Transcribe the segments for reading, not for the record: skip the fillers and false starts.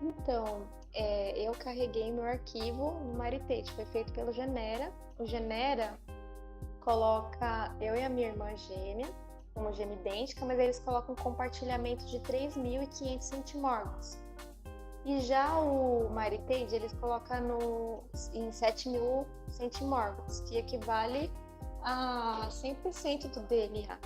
Então, eu carreguei meu arquivo no MyHeritage, foi feito pelo Genera. O Genera coloca eu e a minha irmã gêmea, como gêmea idêntica, mas eles colocam um compartilhamento de 3.500 centimorgos. E já o MyHeritage, eles colocam em 7.000 centimorgos, que equivale a 100% do DNA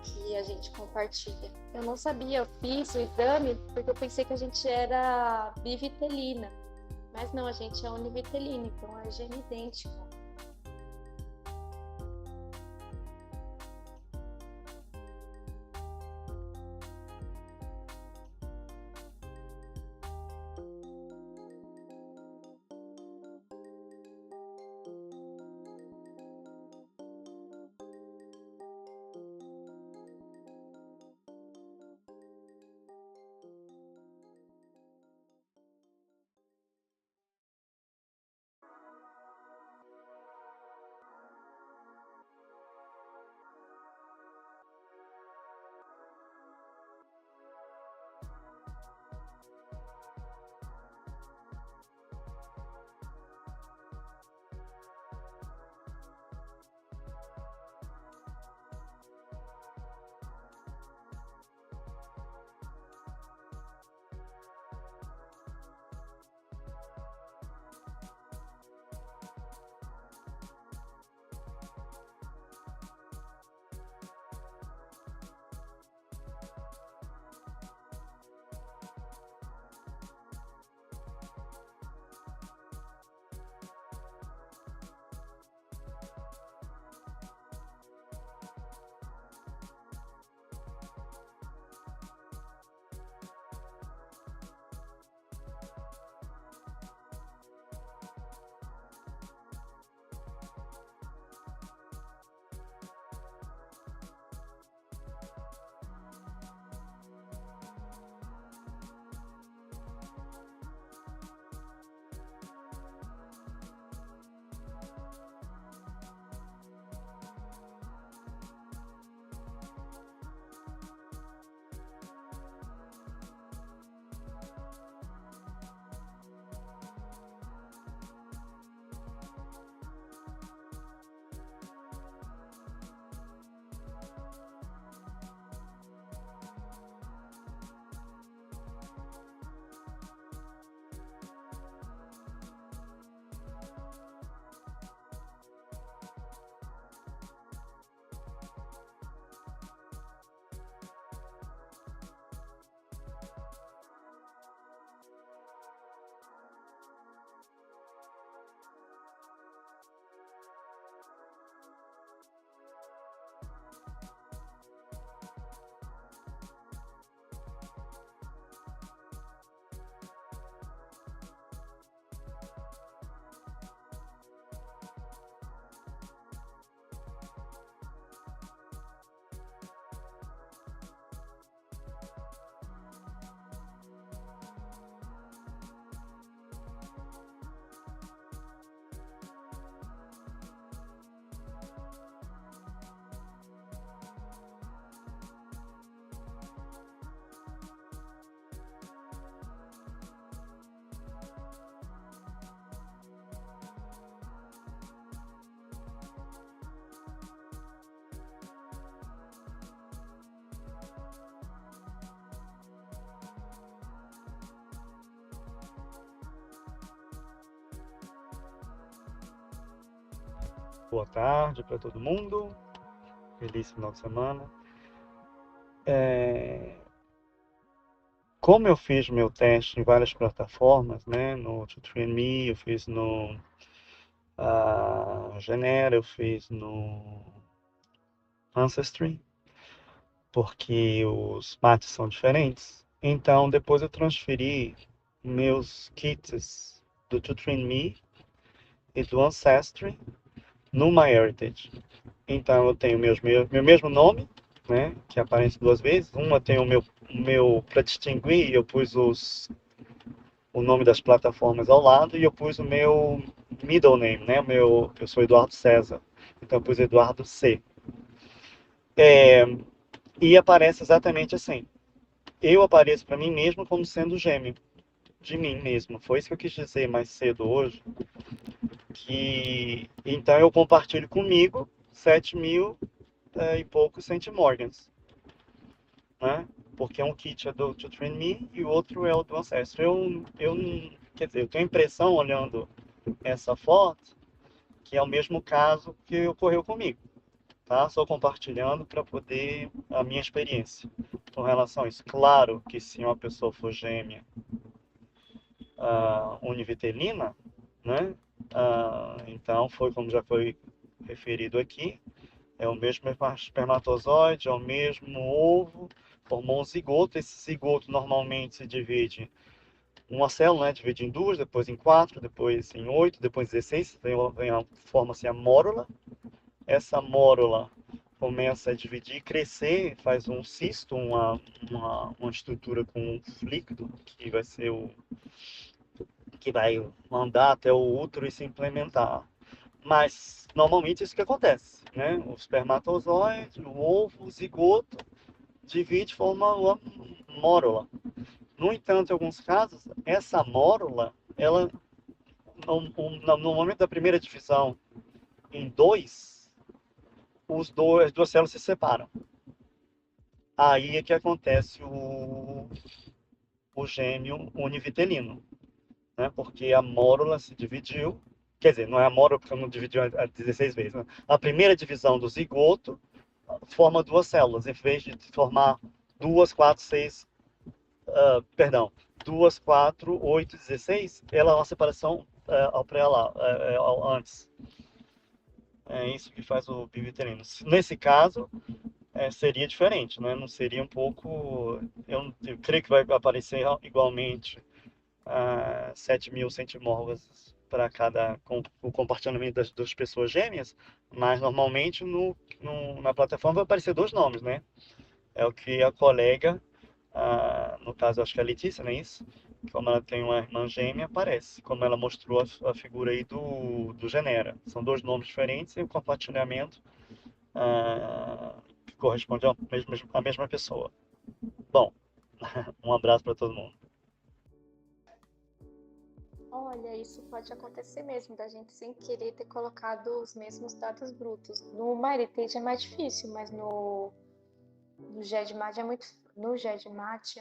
que a gente compartilha. Eu não sabia, eu fiz o exame porque eu pensei que a gente era bivitelina, mas não, a gente é univitelina, então é gene idêntico. Boa tarde para todo mundo, feliz final de semana. Como eu fiz meu teste em várias plataformas, né, no 23andMe, eu fiz no Genera, eu fiz no Ancestry, porque os mates são diferentes. Então, depois eu transferi meus kits do 23andMe e do Ancestry no MyHeritage. Então, eu tenho meu mesmo nome, né, que aparece duas vezes. Uma tem o meu para distinguir, eu pus o nome das plataformas ao lado e eu pus o meu middle name, né, eu sou Eduardo César, então eu pus Eduardo C. E aparece exatamente assim. eu apareço para mim mesmo como sendo gêmeo de mim mesmo. Foi isso que eu quis dizer mais cedo hoje, que então eu compartilho comigo 7.000 e poucos centimorgans, né? Porque um kit é do To Train Me e o outro é o do Ancestry. Quer dizer, eu tenho a impressão, olhando essa foto, que é o mesmo caso que ocorreu comigo, tá? Só compartilhando para poder a minha experiência com relação a isso. Claro que se uma pessoa for gêmea univitelina, né? Então foi como já foi referido aqui, é o mesmo espermatozoide, é o mesmo ovo, formou um zigoto. Esse zigoto normalmente se divide uma célula, né? Divide em duas, depois em quatro, depois em 8, depois em 16, forma-se a mórula. Essa mórula começa a dividir e crescer, faz um cisto, uma estrutura com um líquido que vai ser que vai mandar até o útero e se implementar. Mas normalmente isso que acontece, né? O espermatozoide, o ovo, o zigoto divide e forma uma mórula. No entanto, em alguns casos, essa mórula, ela no momento da primeira divisão em dois, as duas células se separam. Aí é que acontece o gêmeo univitelino, né? Porque a mórula se dividiu, quer dizer, não é a mórula porque não dividiu a 16 vezes, né? A primeira divisão do zigoto forma duas células, em vez de formar duas, quatro, seis, perdão, duas, quatro, oito, 16, ela é uma separação antes. É isso que faz o bivitelino. Nesse caso, seria diferente, né? Não seria um pouco. Eu creio que vai aparecer igualmente 7.000 centimorgas para cada o compartilhamento das pessoas gêmeas, mas normalmente na plataforma vai aparecer dois nomes, né? É o que a colega, no caso acho que é a Letícia, não é isso? Como ela tem uma irmã gêmea, aparece, como ela mostrou a figura aí do Genera. São dois nomes diferentes e o compartilhamento que corresponde à mesma pessoa. Bom, um abraço para todo mundo. Olha, isso pode acontecer mesmo, da gente sem querer ter colocado os mesmos dados brutos. No MyHeritage é mais difícil, mas no GEDMAT é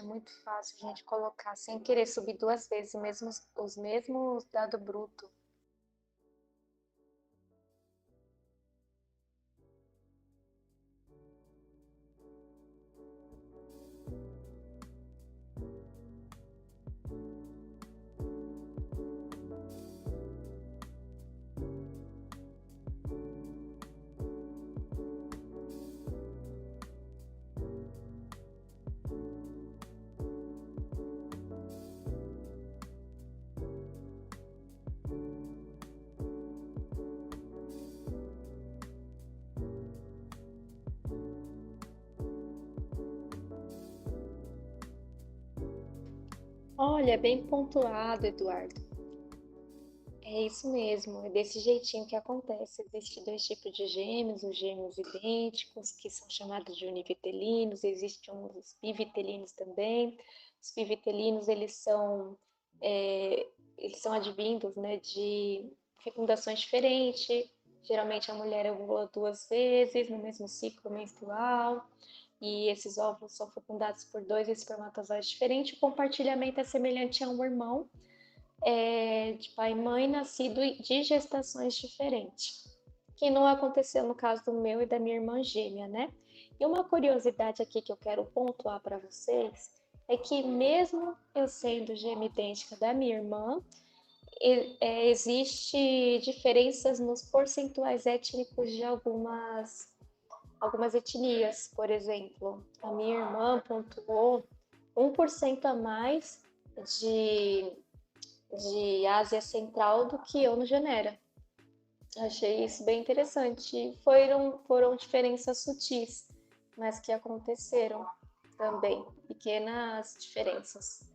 muito fácil a gente colocar sem querer subir duas vezes os mesmos dados brutos. Olha, bem pontuado, Eduardo. É isso mesmo, é desse jeitinho que acontece. Existem dois tipos de gêmeos, os gêmeos idênticos, que são chamados de univitelinos, existem os bivitelinos também. Os bivitelinos, eles são advindos, né, de fecundações diferentes. Geralmente a mulher ovula duas vezes no mesmo ciclo menstrual, e esses óvulos são fecundados por dois espermatozoides diferentes. O compartilhamento é semelhante a um irmão, de pai e mãe nascido de gestações diferentes, que não aconteceu no caso do meu e da minha irmã gêmea, né? E uma curiosidade aqui que eu quero pontuar para vocês é que mesmo eu sendo gêmea idêntica da minha irmã, existe diferenças nos percentuais étnicos de algumas etnias. Por exemplo, a minha irmã pontuou 1% a mais de Ásia Central do que eu no Genera. Achei isso bem interessante. Foram diferenças sutis, mas que aconteceram também, pequenas diferenças.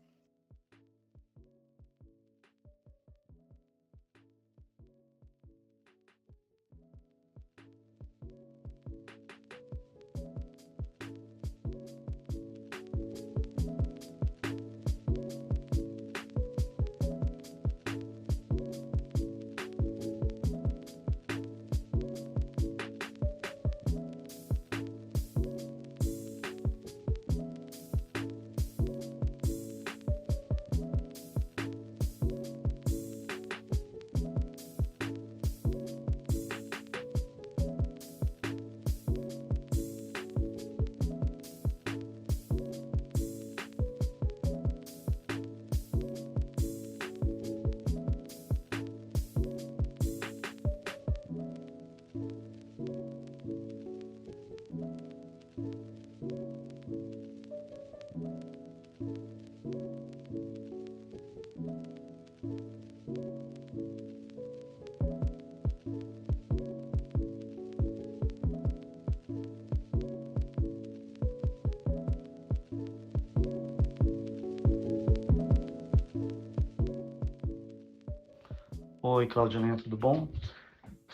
Oi, Claudinha, tudo bom?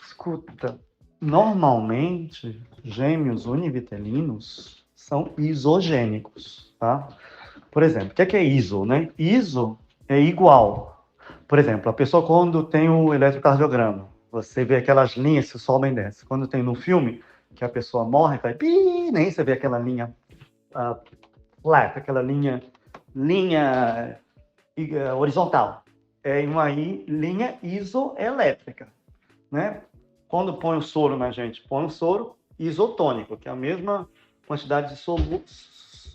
Escuta, normalmente gêmeos univitelinos são isogênicos, tá? Por exemplo, o que é iso, né? Iso é igual. Por exemplo, a pessoa quando tem o eletrocardiograma, você vê aquelas linhas que sobem e descem. Quando tem no filme, que a pessoa morre, faz pi, nem você vê aquela linha flat, aquela linha horizontal. É uma linha isoelétrica, né? Quando põe o soro na gente, põe um soro isotônico, que é a mesma quantidade de solutos,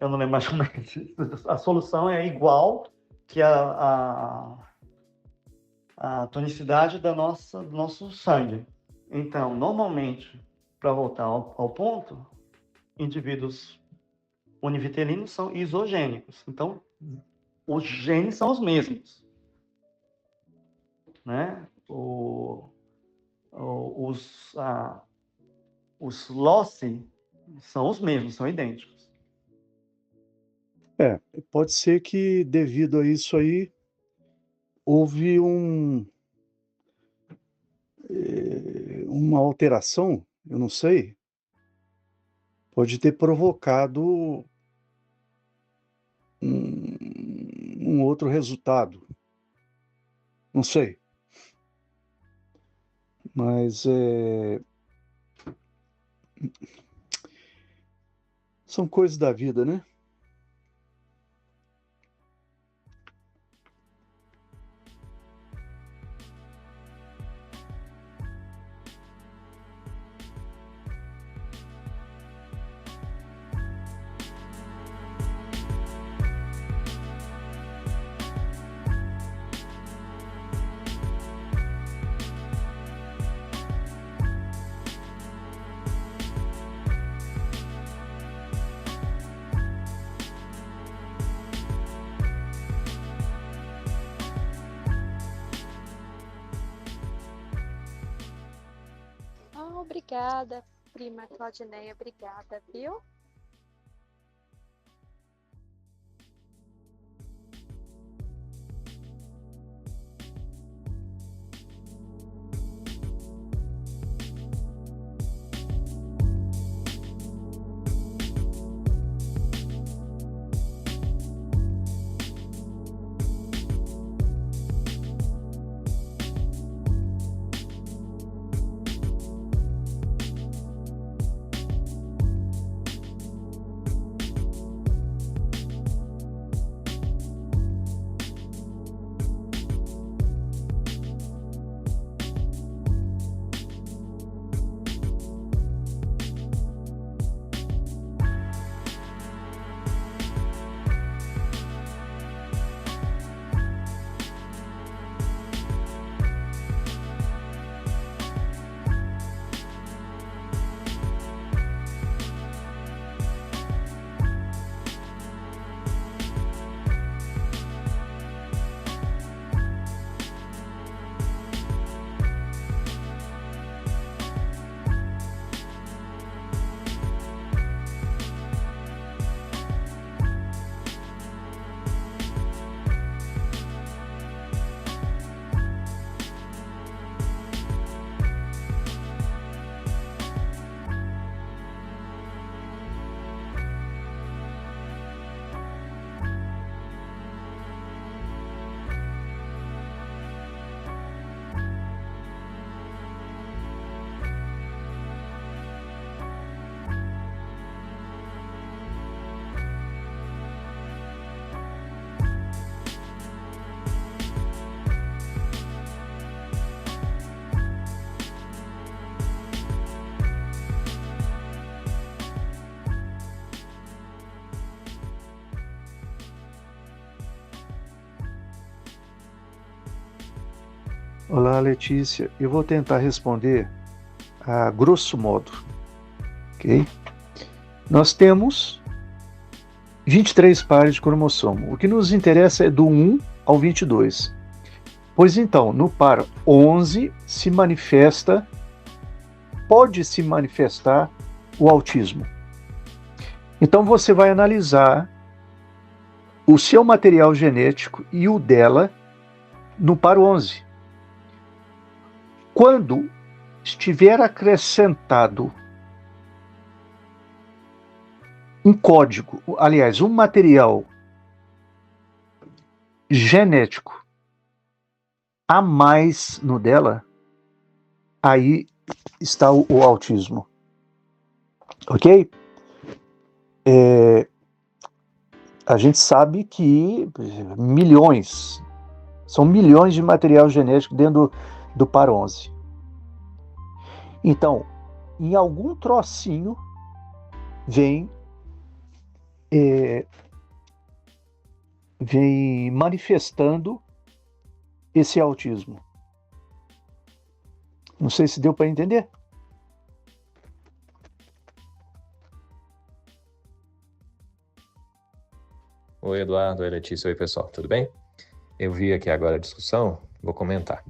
eu não lembro mais como é que a solução é igual que a tonicidade do nosso sangue. Então, normalmente, para voltar ao ponto, indivíduos univitelinos são isogênicos. Então, os genes são os mesmos, né? Os loci são os mesmos, são idênticos. Pode ser que devido a isso aí houve uma alteração, eu não sei, pode ter provocado um outro resultado, não sei, mas são coisas da vida, né? Obrigada, prima Claudineia, obrigada, viu? Olá, Letícia. Eu vou tentar responder a grosso modo, ok? Nós temos 23 pares de cromossomo. O que nos interessa é do 1 ao 22. Pois então, no par 11 pode se manifestar o autismo. Então você vai analisar o seu material genético e o dela no par 11. Quando estiver acrescentado um código, aliás, um material genético a mais no dela, aí está o autismo. Ok? A gente sabe que são milhões de material genético dentro do par 11. Então, em algum trocinho vem manifestando esse autismo. Não sei se deu para entender. Oi, Eduardo. Oi, Letícia. Oi, pessoal. Tudo bem? Eu vi aqui agora a discussão, vou comentar.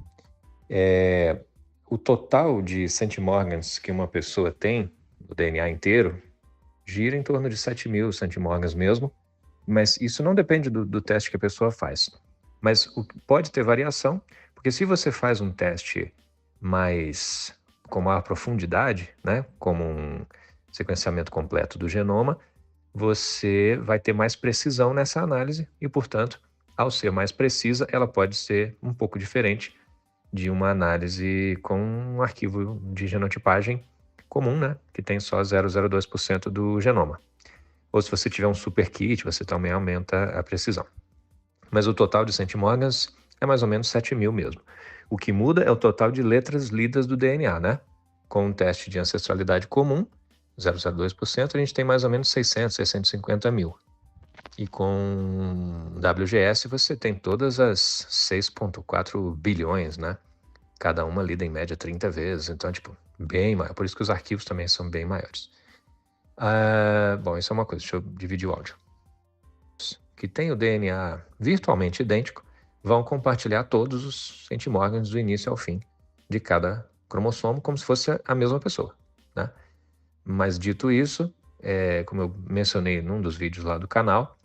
O total de centimorgans que uma pessoa tem, o DNA inteiro, gira em torno de 7.000 centimorgans mesmo, mas isso não depende do teste que a pessoa faz. Mas pode ter variação, porque se você faz um teste com maior profundidade, né, como um sequenciamento completo do genoma, você vai ter mais precisão nessa análise e, portanto, ao ser mais precisa, ela pode ser um pouco diferente de uma análise com um arquivo de genotipagem comum, né, que tem só 0,02% do genoma. Ou se você tiver um super kit, você também aumenta a precisão. Mas o total de centimorgans é mais ou menos 7.000 mesmo. O que muda é o total de letras lidas do DNA, né? Com um teste de ancestralidade comum, 0,02%, a gente tem mais ou menos 650 mil. E com WGS você tem todas as 6,4 bilhões, né? Cada uma lida em média 30 vezes, então, bem maior. Por isso que os arquivos também são bem maiores. Bom, isso é uma coisa, deixa eu dividir o áudio. Que tem o DNA virtualmente idêntico, vão compartilhar todos os centimorgans do início ao fim de cada cromossomo, como se fosse a mesma pessoa, né? Mas dito isso, como eu mencionei num dos vídeos lá do canal,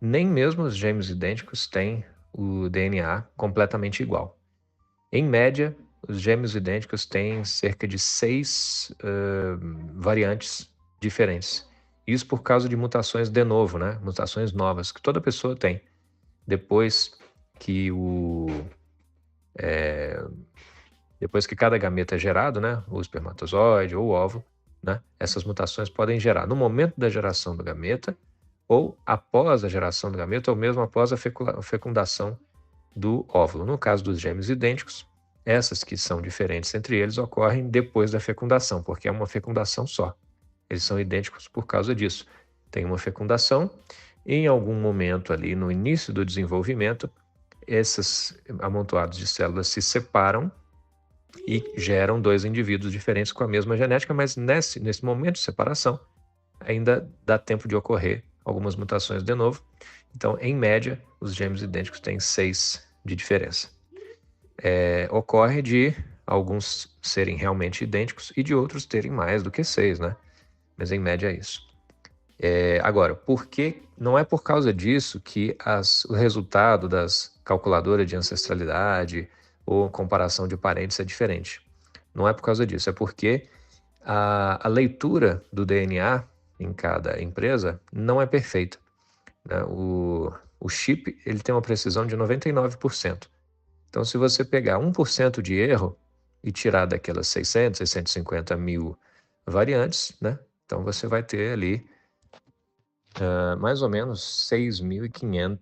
nem mesmo os gêmeos idênticos têm o DNA completamente igual. Em média, os gêmeos idênticos têm cerca de 6 variantes diferentes. Isso por causa de mutações de novo, né? Mutações novas, que toda pessoa tem. Depois que cada gameta é gerado, né? O espermatozoide ou o óvulo, né? Essas mutações podem gerar no momento da geração do gameta, ou após a geração do gameta, ou mesmo após a fecundação do óvulo. No caso dos gêmeos idênticos, essas que são diferentes entre eles ocorrem depois da fecundação, porque é uma fecundação só. Eles são idênticos por causa disso. Tem uma fecundação, e em algum momento ali no início do desenvolvimento, esses amontoados de células se separam e geram 2 indivíduos diferentes com a mesma genética, mas nesse momento de separação ainda dá tempo de ocorrer algumas mutações de novo. Então, em média, os gêmeos idênticos têm 6 de diferença. Ocorre de alguns serem realmente idênticos e de outros terem mais do que 6, né? Mas em média é isso. Agora, por que não é por causa disso que o resultado das calculadoras de ancestralidade ou comparação de parentes é diferente? Não é por causa disso, é porque a leitura do DNA em cada empresa não é perfeita, né? O chip ele tem uma precisão de 99%. Então, se você pegar 1% de erro e tirar daquelas 600, 650 mil variantes, né? Então, você vai ter ali mais ou menos 6.500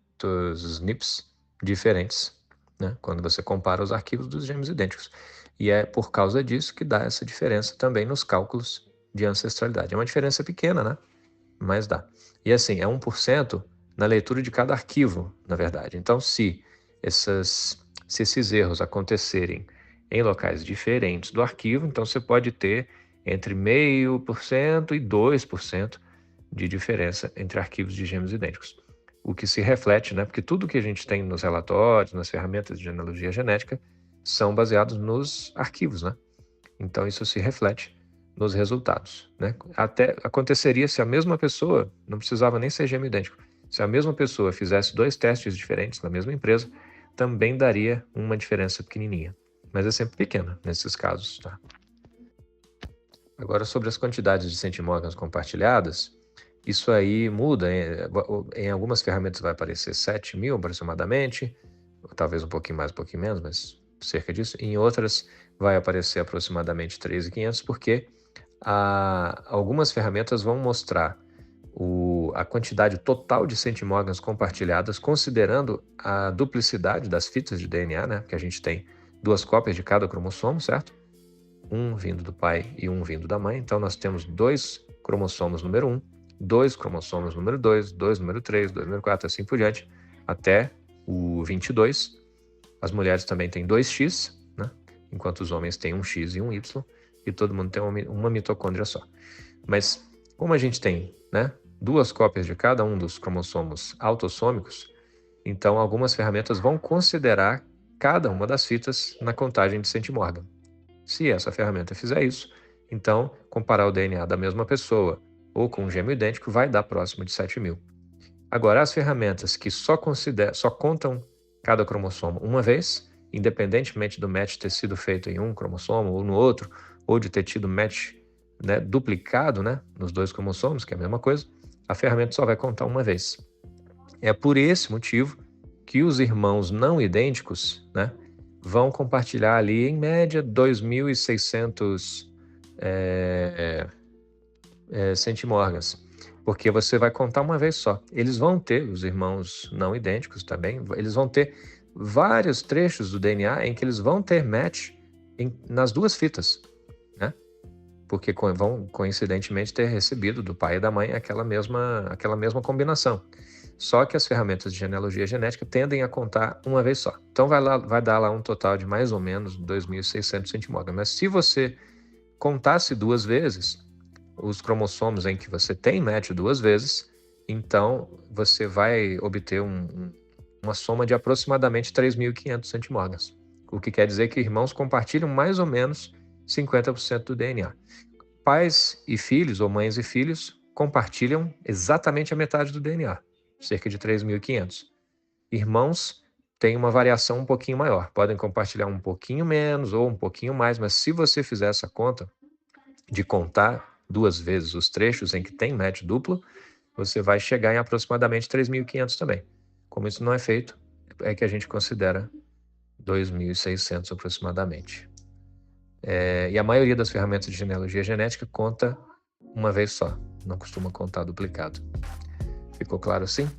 SNPs diferentes, né? Quando você compara os arquivos dos gêmeos idênticos. E é por causa disso que dá essa diferença também nos cálculos de ancestralidade. É uma diferença pequena, né? Mas dá. E assim, é 1% na leitura de cada arquivo, na verdade. Então, se esses erros acontecerem em locais diferentes do arquivo, então você pode ter entre 0,5% e 2% de diferença entre arquivos de gêmeos idênticos. O que se reflete, né? Porque tudo que a gente tem nos relatórios, nas ferramentas de genealogia genética, são baseados nos arquivos, né? Então isso se reflete nos resultados, né? Até aconteceria se a mesma pessoa, não precisava nem ser gêmeo idêntico, se a mesma pessoa fizesse 2 testes diferentes na mesma empresa, também daria uma diferença pequenininha. Mas é sempre pequena nesses casos, tá? Agora, sobre as quantidades de centimorgans compartilhadas, isso aí muda. Em algumas ferramentas vai aparecer 7.000 aproximadamente, talvez um pouquinho mais, um pouquinho menos, mas cerca disso. Em outras vai aparecer aproximadamente 3.500, porque algumas ferramentas vão mostrar a quantidade total de centimorgans compartilhadas, considerando a duplicidade das fitas de DNA, né? Porque a gente tem 2 cópias de cada cromossomo, certo? Um vindo do pai e um vindo da mãe. Então, nós temos 2 cromossomos número 1, 2 cromossomos número 2, 2 número 3, 2 número 4, assim por diante, até o 22. As mulheres também têm 2X, né? Enquanto os homens têm um X e um Y, e todo mundo tem uma mitocôndria só. Mas, como a gente tem, né, 2 cópias de cada um dos cromossomos autossômicos, então algumas ferramentas vão considerar cada uma das fitas na contagem de centimorgan. Se essa ferramenta fizer isso, então comparar o DNA da mesma pessoa ou com um gêmeo idêntico vai dar próximo de 7.000. Agora, as ferramentas que só contam cada cromossomo uma vez, independentemente do match ter sido feito em um cromossomo ou no outro, ou de ter tido match, né, duplicado, né, nos 2 cromossomos, que é a mesma coisa, a ferramenta só vai contar uma vez. É por esse motivo que os irmãos não idênticos, né, vão compartilhar ali, em média, 2.600 centimorgans, porque você vai contar uma vez só. Eles vão ter, os irmãos não idênticos também, eles vão ter vários trechos do DNA em que eles vão ter match nas 2 fitas, né? Porque vão, coincidentemente, ter recebido do pai e da mãe aquela mesma combinação. Só que as ferramentas de genealogia genética tendem a contar uma vez só. Então vai dar lá um total de mais ou menos 2.600 centimorgans. Mas se você contasse 2 vezes os cromossomos em que você tem match 2 vezes, então você vai obter uma soma de aproximadamente 3.500 centimorgans. O que quer dizer que irmãos compartilham mais ou menos 50% do DNA. Pais e filhos, ou mães e filhos, compartilham exatamente a metade do DNA, cerca de 3.500. Irmãos têm uma variação um pouquinho maior, podem compartilhar um pouquinho menos ou um pouquinho mais, mas se você fizer essa conta de contar 2 vezes os trechos em que tem match duplo, você vai chegar em aproximadamente 3.500 também. Como isso não é feito, é que a gente considera 2.600 aproximadamente. E a maioria das ferramentas de genealogia genética conta uma vez só, não costuma contar duplicado. Ficou claro assim?